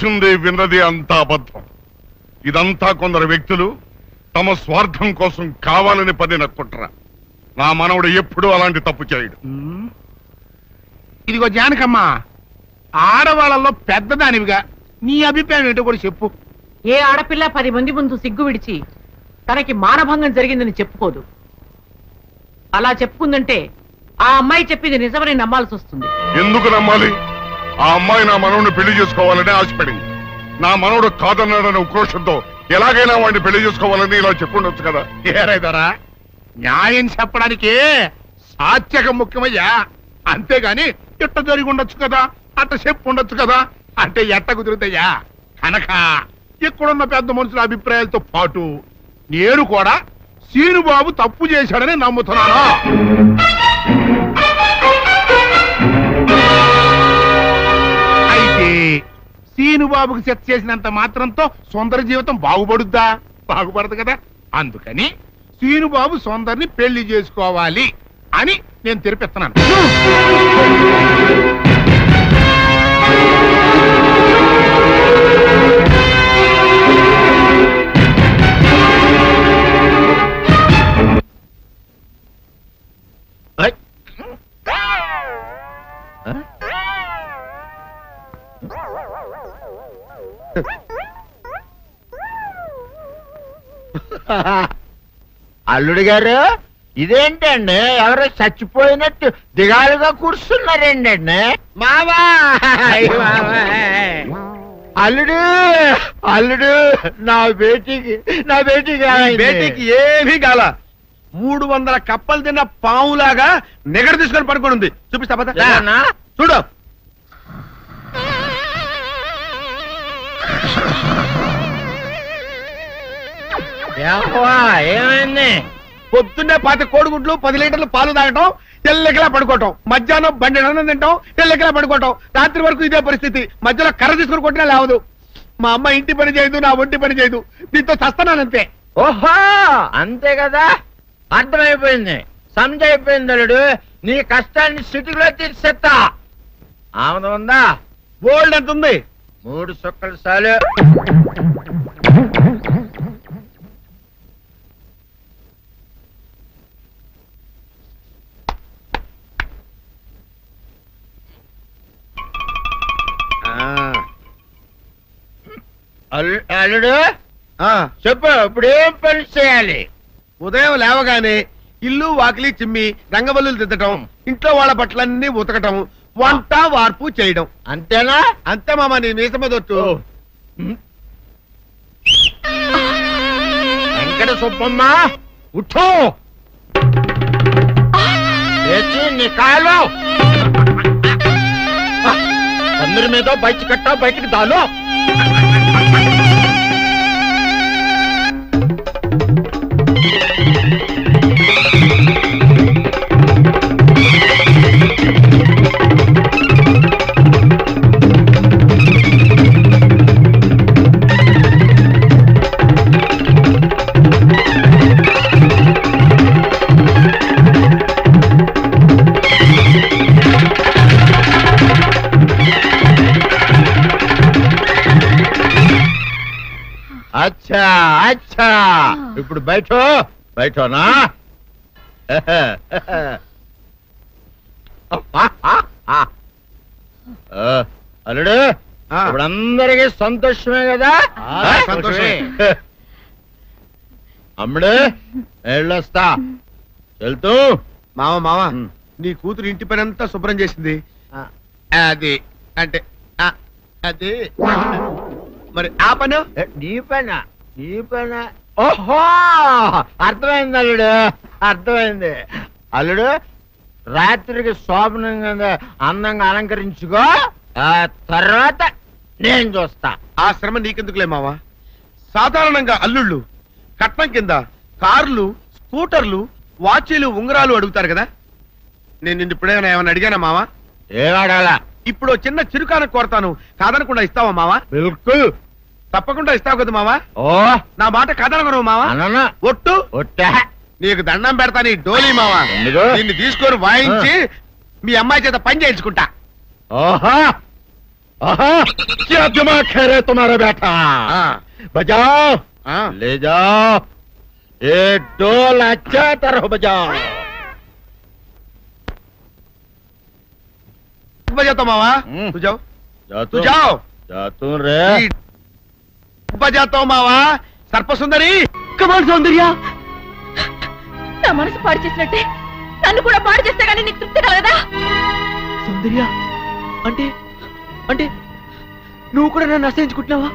చూసింది విన్నది అంతా అబద్ధం. ఇదంతా కొందరు వ్యక్తులు తమ స్వార్థం కోసం కావాలని పడిన కుట్ర. నా మనవడు ఎప్పుడూ అలాంటి తప్పు చేయడు. ఇదిగో జానకమ్మ, ఆడవాళ్ళలో పెద్దదానివిగా నీ అభిప్రాయం ఏంటో కూడా చెప్పు. ఏ ఆడపిల్ల 10 మంది ముందు సిగ్గు విడిచి తనకి మానభంగం జరిగిందని చెప్పుకోదు. అలా చెప్పుకుందంటే ఆ అమ్మాయి చెప్పింది నిజమని నమ్మాల్సి వస్తుంది. ఎందుకు నమ్మాలి? ఆ అమ్మాయి నా మనవడిని పెళ్లి చేసుకోవాలని ఆశపడింది. నా మనవడు కాదన్నాడని ఉక్రోషంతో ఎలాగైనా వాడిని పెళ్లి చేసుకోవాలని ఇలా చెప్పుండొచ్చు కదా. ఏరైదరా, న్యాయం చెప్పడానికే సాత్యకం ముఖ్యమయ్యా. అంతేగాని ఇట్ట జరిగి ఉండొచ్చు కదా, అట్ట చెప్పు ఉండొచ్చు కదా అంటే ఎట్ట కుదురుతాయా? కనుక ఇక్కడున్న పెద్ద మనుషుల అభిప్రాయాలతో పాటు నేను కూడా సీనుబాబు తప్పు చేశాడని నమ్ముతున్నాను. అయితే సీనుబాబుకి సెట్ చేసినంత మాత్రంతో సుందర జీవితం బాగుపడుద్దా? బాగుపడదు కదా. అందుకని సీనుబాబు సుందర్ని పెళ్లి చేసుకోవాలి అని నేను తెరిపిస్తున్నాను. అల్లుడు గారు, ఇదేంటండి ఎవరో చచ్చిపోయినట్టు దిగాలుగా కూర్చున్నారేంటండి? మావా అల్లుడు, అల్లుడు, నా బేటీకి ఏమీ కాల. 300 కప్పలు తిన్న పావులాగా నిగడ తీసుకొని పడుకొని ఉంది. చూపిస్తా పద. చూడు. ఏమైంది? పొద్దున్నే 10 కోడిగుడ్లు 10 లీటర్లు పాలు తాగటం, తెల్లెకలా పడుకోవటం, మధ్యాహ్నం బండి అన్నం తింటాం, తెల్లెకలా పడుకోవటం, రాత్రి వరకు ఇదే పరిస్థితి. మధ్యలో కర్ర తీసుకుని కొట్టినా లేవదు. మా అమ్మ ఇంటి పని చేయదు, నా ఒంటి పని చేయదు. దీంతో చస్తున్నానంతే. ఓహో, అంతే కదా, అర్థమైపోయింది, సంజైపోయింది. అల్లుడు, నీ కష్టాన్ని సిటీలో తీర్చేస్తా. ఆమె ఉందా? గోల్డ్ ఎంత ఉంది? 3 సుక్కలు చాలు. అల్లుడు చెప్పు, ఇప్పుడు ఏం పని చేయాలి? ఉదయం లేవగానే ఇల్లు వాకిలి చిమ్మి రంగవల్లులు దిద్దటం, ఇంట్లో వాళ్ళ బట్టలన్నీ ఉతకటం, వంట వార్పు చేయడం. అంతేనా? అంతే మామ, నీ మీసమదొట్టు. వెంకట సుబ్బమ్మ, ఉఠో, లేచి నీ కాలు అందరి మీద బయట కట్ట, బయటికి దాలో. అచ్చా అచ్చా, ఇప్పుడు బయటనా? అల్లుడు, ఇప్పుడు అందరికీ సంతోషమే కదా? సంతోషమే. అమ్ముడు, వెళ్ళొస్తా. వెళ్తూ మామ, నీ కూతురు ఇంటి పని అంతా శుభ్రం చేసింది. అది అంటే అది మరి ఆ పను నీ పైన. ఓహో, అర్థమైంది అల్లుడు, అర్థమైంది. అల్లుడు, రాత్రికి శోభనంగా అందంగా అలంకరించుకో, ఆ తర్వాత నేను చూస్తా. ఆ శ్రమ నీకెందుకులే మావా. సాధారణంగా అల్లుళ్ళు కట్నం కింద కార్లు, స్కూటర్లు, వాచీలు, ఉంగరాలు అడుగుతారు కదా. నేను నిన్ను ఇప్పుడేమైనా ఏమైనా అడిగానా మావా? ఏడాడాలా? ఇప్పుడు చిన్న చిరుకాన కోరతాను, కాదనకుండా ఇస్తావా మావా? బిల్కుల్ తప్పకుండా ఇస్తావు కదా మావా? ఓ, నా మాట కాదనగను మావా. అననా? ఒట్టు ఒట్టా? నీకు దండం పెడతా నీ డోలీ మావా. ఎందుకు? దీన్ని తీసుకొని వాయించి మీ అమ్మాయి చేత పని చేయించుకుంటా. ఓహో, क्या दिमाग है रे तुम्हारा बेटा बजाओ ले जाओ ये डोल अच्छा तरह बजाओ बजाता मावा तू जाओ जातू तू जाओ जातू रे बजाता मावा సర్పసుందరి కమాన్ సౌందర్య నా మనసు పాడు చేసినట్టే నన్ను కూడా పాడు చేస్తే గానీ నీకు తృప్తి కలగదా సౌందర్య అంటే అంటే నువ్వు కూడా నన్ను అసహించుకుంటున్నావా